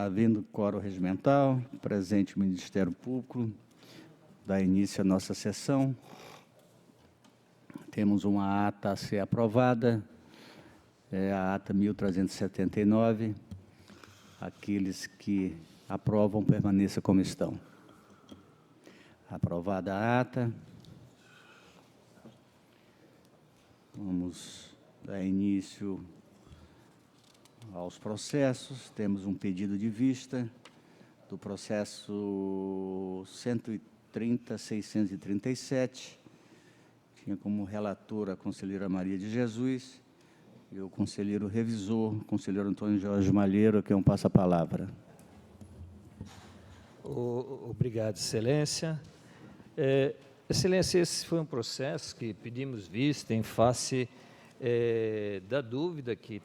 Havendo quórum regimental, presente o Ministério Público, dá início à nossa sessão. Temos uma ata a ser aprovada, é a ata 1379. Aqueles que aprovam, permaneçam como estão. Aprovada a ata. Vamos dar início aos processos. Temos um pedido de vista do processo 130.637. Tinha como relatora a conselheira Maria de Jesus e o conselheiro revisor, o conselheiro Antônio Jorge Malheiro, a quem eu passo a palavra. Obrigado, Excelência. Excelência, esse foi um processo que pedimos vista em face da dúvida que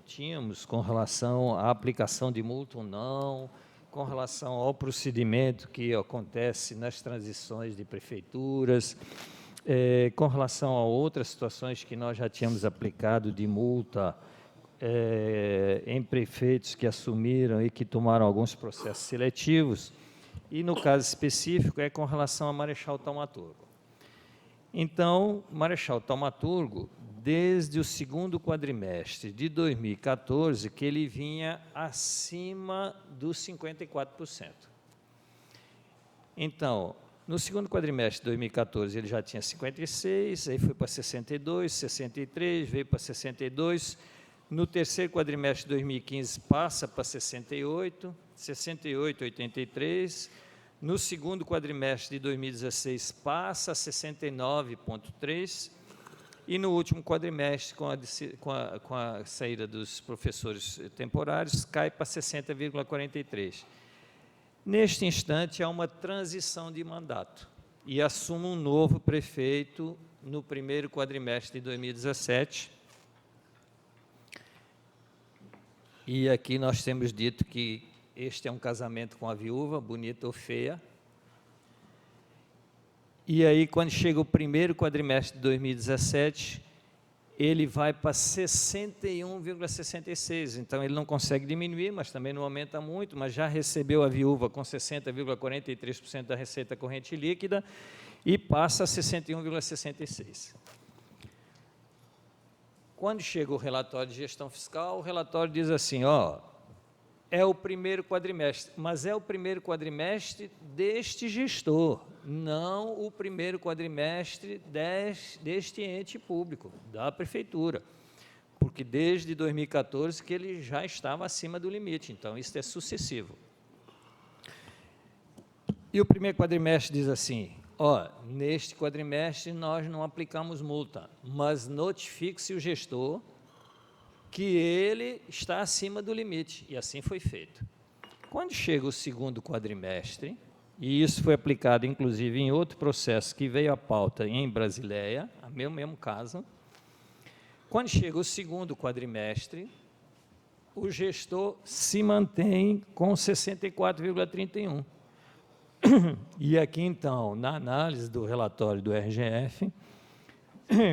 tínhamos com relação à aplicação de multa ou não, com relação ao procedimento que acontece nas transições de prefeituras, com relação a outras situações que nós já tínhamos aplicado de multa em prefeitos que assumiram e que tomaram alguns processos seletivos, e no caso específico é com relação a Marechal Thaumaturgo. Então, Marechal Thaumaturgo, desde o segundo quadrimestre de 2014, que ele vinha acima dos 54%. Então, no segundo quadrimestre de 2014, ele já tinha 56%, aí foi para 62%, 63%, veio para 62%. No terceiro quadrimestre de 2015, passa para 68%, 83%. No segundo quadrimestre de 2016, passa a 69,3%. E no último quadrimestre, com a saída dos professores temporários, cai para 60,43%. Neste instante, há uma transição de mandato e assume um novo prefeito no primeiro quadrimestre de 2017. E aqui nós temos dito que este é um casamento com a viúva, bonita ou feia. E aí, quando chega o primeiro quadrimestre de 2017, ele vai para 61,66%. Então, ele não consegue diminuir, mas também não aumenta muito, mas já recebeu a viúva com 60,43% da receita corrente líquida e passa a 61,66%. Quando chega o relatório de gestão fiscal, o relatório diz assim, é o primeiro quadrimestre, mas é o primeiro quadrimestre deste gestor, não o primeiro quadrimestre deste ente público, da prefeitura, porque desde 2014 que ele já estava acima do limite, então isso é sucessivo. E o primeiro quadrimestre diz assim, neste quadrimestre nós não aplicamos multa, mas notifique-se o gestor que ele está acima do limite, e assim foi feito. Quando chega o segundo quadrimestre, e isso foi aplicado, inclusive, em outro processo que veio à pauta em Brasileia, o mesmo caso, quando chega o segundo quadrimestre, o gestor se mantém com 64,31%. E aqui, então, na análise do relatório do RGF,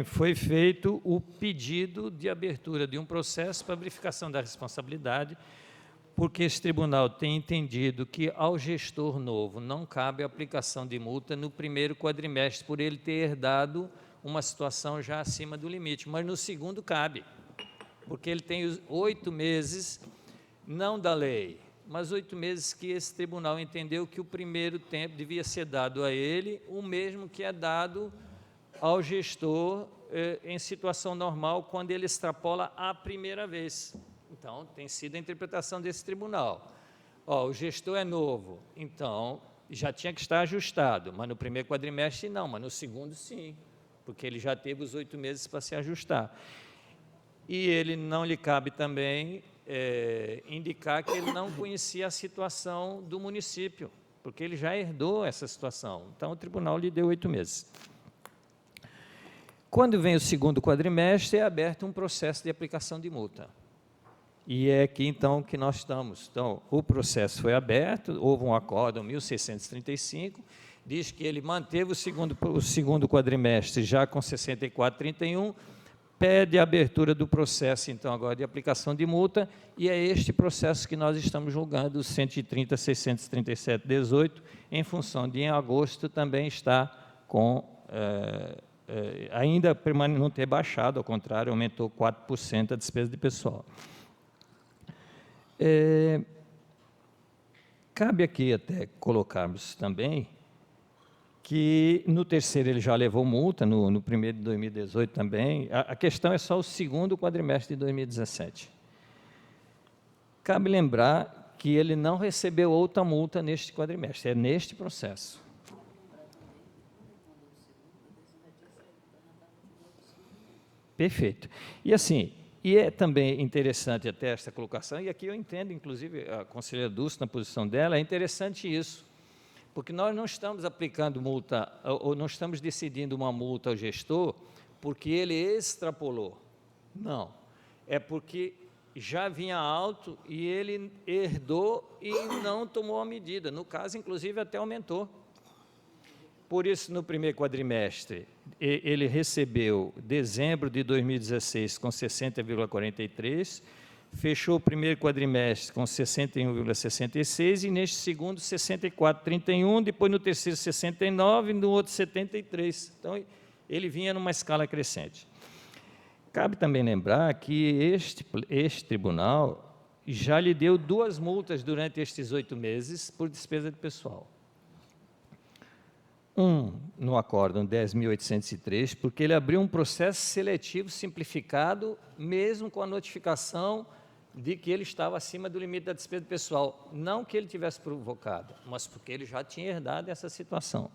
foi feito o pedido de abertura de um processo para verificação da responsabilidade, porque esse tribunal tem entendido que ao gestor novo não cabe a aplicação de multa no primeiro quadrimestre, por ele ter herdado uma situação já acima do limite, mas no segundo cabe, porque ele tem os 8 meses, não da lei, mas 8 meses que esse tribunal entendeu que o primeiro tempo devia ser dado a ele, o mesmo que é dado ao gestor em situação normal, quando ele extrapola a primeira vez. Então, tem sido a interpretação desse tribunal. O gestor é novo, então, já tinha que estar ajustado, mas no primeiro quadrimestre não, mas no segundo sim, porque ele já teve os 8 meses para se ajustar. E ele não lhe cabe também indicar que ele não conhecia a situação do município, porque ele já herdou essa situação. Então, o tribunal lhe deu 8 meses. Quando vem o segundo quadrimestre, é aberto um processo de aplicação de multa. E é aqui, então, que nós estamos. Então, o processo foi aberto, houve um acórdão 1635, diz que ele manteve o segundo quadrimestre já com 64,31, pede a abertura do processo, então, agora de aplicação de multa, e é este processo que nós estamos julgando, o 130.637/18, em função de, em agosto, também está com, ainda não ter baixado, ao contrário, aumentou 4% a despesa de pessoal. Cabe aqui até colocarmos também que no terceiro ele já levou multa, no primeiro de 2018 também. A questão é só o segundo quadrimestre de 2017. Cabe lembrar que ele não recebeu outra multa neste quadrimestre, é neste processo. Perfeito. E assim, e é também interessante até esta colocação, e aqui eu entendo, inclusive, a conselheira Dulce, na posição dela, é interessante isso, porque nós não estamos aplicando multa, ou não estamos decidindo uma multa ao gestor, porque ele extrapolou. Não. É porque já vinha alto e ele herdou e não tomou a medida. No caso, inclusive, até aumentou. Por isso, no primeiro quadrimestre, ele recebeu dezembro de 2016 com 60,43%, fechou o primeiro quadrimestre com 61,66 e neste segundo 64,31, depois no terceiro 69 e no outro 73. Então, ele vinha numa escala crescente. Cabe também lembrar que este tribunal já lhe deu 2 multas durante estes 8 meses por despesa de pessoal. No acórdão 10.803, porque ele abriu um processo seletivo simplificado, mesmo com a notificação de que ele estava acima do limite da despesa pessoal. Não que ele tivesse provocado, mas porque ele já tinha herdado essa situação,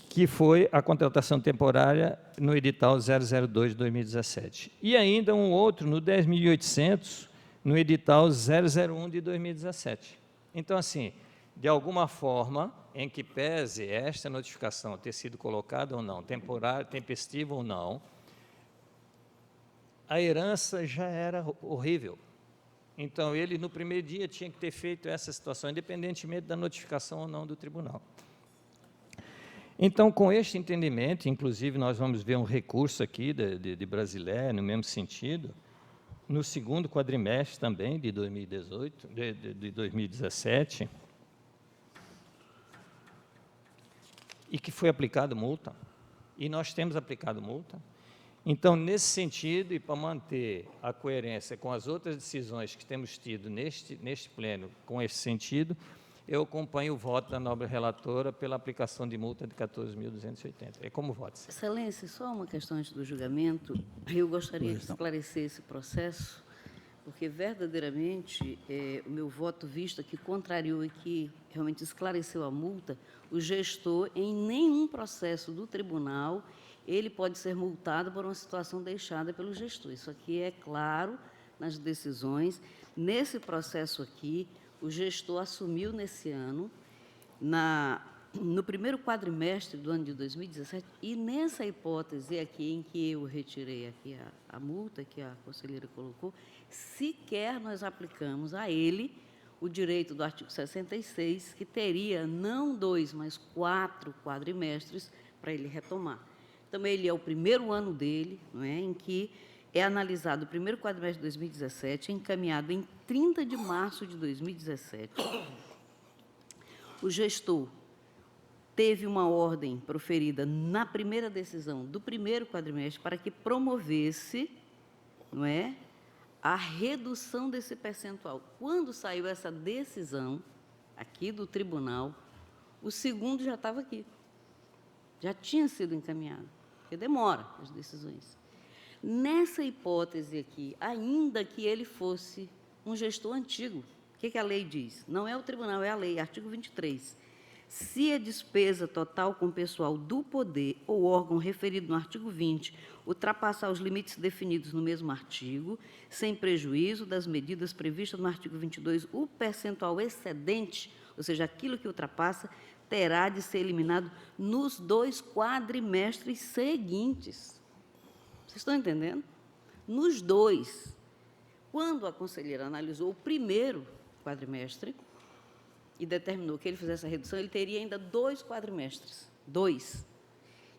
que foi a contratação temporária no edital 002 de 2017. E ainda um outro no 10.800, no edital 001 de 2017. Então, assim, de alguma forma, em que pese esta notificação ter sido colocada ou não, temporária, tempestiva ou não, a herança já era horrível. Então, ele, no primeiro dia, tinha que ter feito essa situação, independentemente da notificação ou não do tribunal. Então, com este entendimento, inclusive, nós vamos ver um recurso aqui de Brasileira, no mesmo sentido, no segundo quadrimestre também, de 2018, de 2017, e que foi aplicado multa, e nós temos aplicado multa. Então, nesse sentido, e para manter a coerência com as outras decisões que temos tido neste pleno, com esse sentido, eu acompanho o voto da nobre relatora pela aplicação de multa de 14.280. É como voto. Excelência, só uma questão antes do julgamento. Eu gostaria de esclarecer esse processo, porque verdadeiramente o meu voto visto aqui contrariou e que realmente esclareceu a multa, o gestor, em nenhum processo do tribunal, ele pode ser multado por uma situação deixada pelo gestor. Isso aqui é claro nas decisões. Nesse processo aqui, o gestor assumiu nesse ano, no primeiro quadrimestre do ano de 2017, e nessa hipótese aqui em que eu retirei aqui a multa que a conselheira colocou, sequer nós aplicamos a ele o direito do artigo 66, que teria não 2, mas 4 quadrimestres para ele retomar. Então, ele é o primeiro ano dele, não é, em que é analisado o primeiro quadrimestre de 2017, encaminhado em 30 de março de 2017. O gestor teve uma ordem proferida na primeira decisão do primeiro quadrimestre para que promovesse, não é, a redução desse percentual. Quando saiu essa decisão aqui do tribunal, o segundo já estava aqui, já tinha sido encaminhado, porque demora as decisões. Nessa hipótese aqui, ainda que ele fosse um gestor antigo, o que a lei diz? Não é o tribunal, é a lei, artigo 23. Se a despesa total com pessoal do poder ou órgão referido no artigo 20 ultrapassar os limites definidos no mesmo artigo, sem prejuízo das medidas previstas no artigo 22, o percentual excedente, ou seja, aquilo que ultrapassa, terá de ser eliminado nos 2 quadrimestres seguintes. Vocês estão entendendo? Nos 2. Quando a conselheira analisou o primeiro quadrimestre e determinou que ele fizesse a redução, ele teria ainda 2 quadrimestres. 2.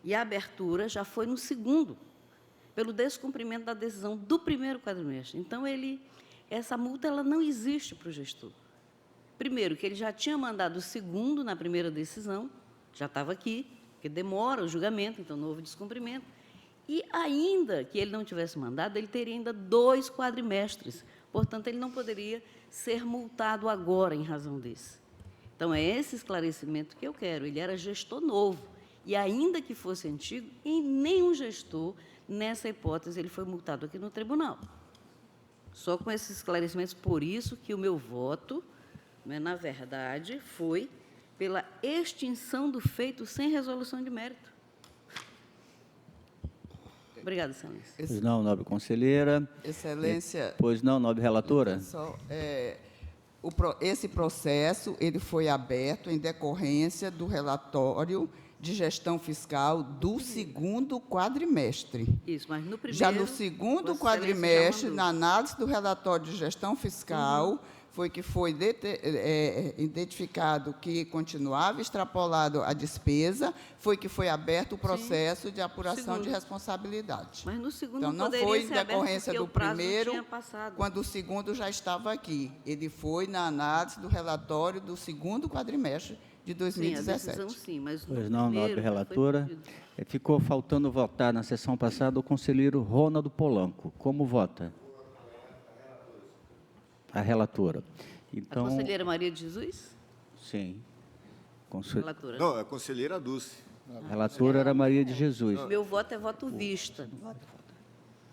E a abertura já foi no segundo. pelo descumprimento da decisão do primeiro quadrimestre. Então, essa multa ela não existe para o gestor. Primeiro, que ele já tinha mandado o segundo na primeira decisão, já estava aqui, porque demora o julgamento, então não houve descumprimento. E, ainda que ele não tivesse mandado, ele teria ainda 2 quadrimestres. Portanto, ele não poderia ser multado agora em razão desse. Então, é esse esclarecimento que eu quero. Ele era gestor novo. E, ainda que fosse antigo, em nenhum gestor, nessa hipótese, ele foi multado aqui no tribunal. Só com esses esclarecimentos, por isso que o meu voto, né, na verdade, foi pela extinção do feito sem resolução de mérito. Obrigada, Excelência. Pois não, nobre conselheira. Excelência. Pois não, nobre relatora. Esse processo ele foi aberto em decorrência do relatório de gestão fiscal do segundo quadrimestre. Isso, mas no primeiro... Já no segundo quadrimestre, na análise do relatório de gestão fiscal, foi que foi identificado que continuava extrapolado a despesa, foi que foi aberto o processo de apuração de responsabilidade. Mas no segundo então, não poderia foi em ser aberto decorrência porque do o prazo não primeiro, tinha passado. quando o segundo já estava aqui. Ele foi na análise do relatório do segundo quadrimestre de 2017. Sim, a decisão sim, mas no Pois não, nobre primeiro já foi relatora. pedido. Ficou faltando votar na sessão passada o conselheiro Ronaldo Polanco. Como vota? A relatora. Então, A conselheira Maria de Jesus? sim. Relatora. Não, é a conselheira Dulce. A relatora era Maria de Jesus. Meu voto é voto vista.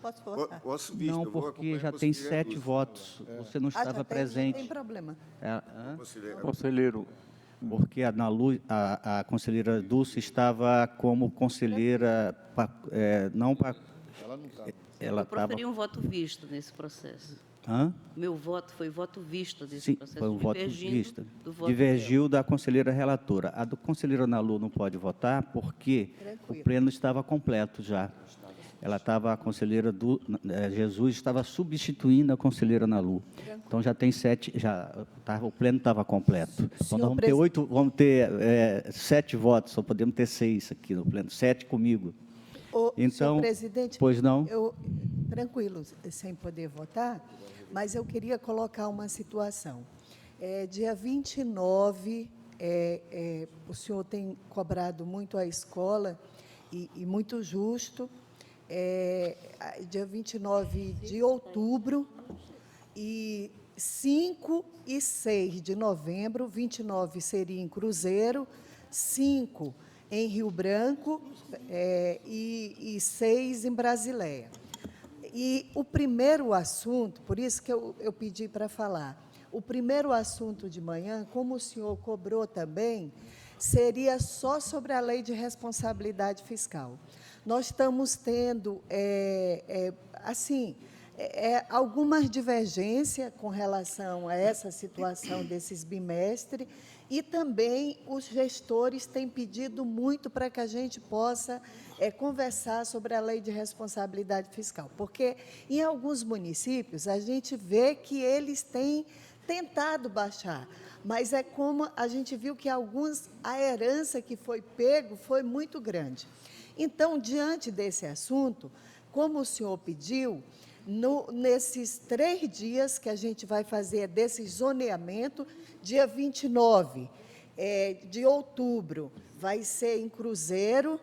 Posso votar? Posso vista, Não, eu vou porque acompanhar já a tem conselheira 7 Dulce. votos. Você não Já estava tem, presente. Não tem problema. Conselheiro, porque a conselheira Dulce estava como conselheira, não para... Ela Eu proferi um voto vista nesse processo. Hã? Meu voto foi voto vista desse Sim, processo, foi um voto divergindo vista. do voto Divergiu da conselheira relatora. A do conselheiro Ana Lu não pode votar porque o pleno estava completo já. Ela estava, a conselheira Jesus estava substituindo a conselheira Ana Lu. Então já tem 7, o pleno estava completo. Então nós vamos ter 7 votos, só podemos ter 6 aqui no pleno, 7 comigo. Então, senhor presidente, pois não? Tranquilo, sem poder votar, mas eu queria colocar uma situação. Dia 29, o senhor tem cobrado muito a escola, e muito justo, dia 29 de outubro, e 5 e 6 de novembro, 29 seria em Cruzeiro, 5 em Rio Branco e 6 em Brasileia. E o primeiro assunto, por isso que eu pedi para falar, o primeiro assunto de manhã, como o senhor cobrou também, seria só sobre a lei de responsabilidade fiscal. Nós estamos tendo, algumas divergências com relação a essa situação desses bimestres, e também os gestores têm pedido muito para que a gente possa conversar sobre a lei de responsabilidade fiscal, porque em alguns municípios a gente vê que eles têm tentado baixar, mas é como a gente viu que a herança que foi pego foi muito grande. Então, diante desse assunto, como o senhor pediu, nesses 3 dias que a gente vai fazer desse zoneamento, dia 29 de outubro, vai ser em Cruzeiro,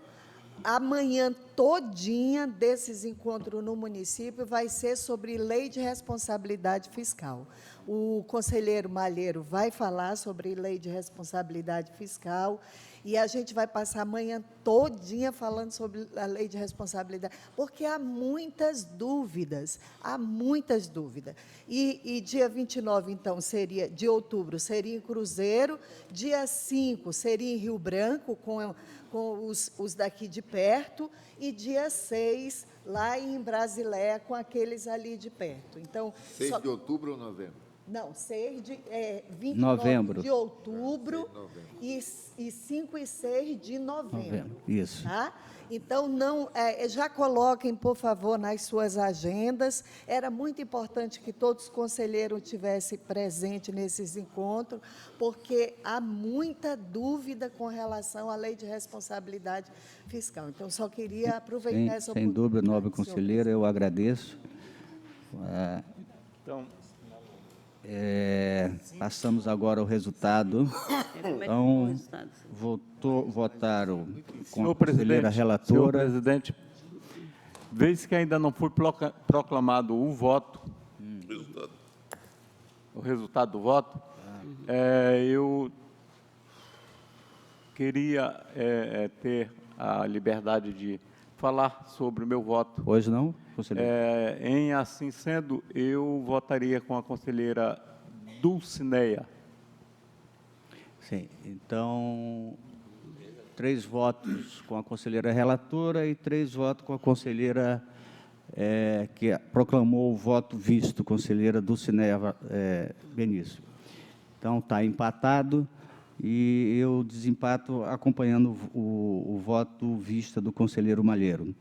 amanhã todinha desses encontros no município vai ser sobre lei de responsabilidade fiscal. O conselheiro Malheiro vai falar sobre lei de responsabilidade fiscal, e a gente vai passar a manhã todinha falando sobre a lei de responsabilidade, porque há muitas dúvidas, E dia 29, então, de outubro, seria em Cruzeiro, dia 5 seria em Rio Branco, com os daqui de perto, e dia 6, lá em Brasileia, com aqueles ali de perto. Então, 6 de outubro ou novembro? Não, 6 de 29 Novembro. de outubro e 5 e 6 de novembro. Isso. Tá? Então, não, já coloquem, por favor, nas suas agendas. Era muito importante que todos os conselheiros estivessem presentes nesses encontros, porque há muita dúvida com relação à lei de responsabilidade fiscal. Então, só queria aproveitar essa Sem oportunidade. dúvida, nobre senhor conselheira, eu agradeço. Então, Passamos agora ao resultado. Como é que foi o Então, resultado? votaram com senhor a conselheira presidente, senhor relatora. presidente, vez que ainda não foi proclamado o voto, o resultado do voto, eu queria ter a liberdade de falar sobre o meu voto. Hoje não, conselheira? Em assim sendo, eu votaria com a conselheira Dulcineia. Sim. Então, 3 votos com a conselheira relatora e 3 votos com a conselheira que proclamou o voto visto, conselheira Dulcineia Benício. Então, está empatado e eu desempato acompanhando o voto vista do conselheiro Malheiro.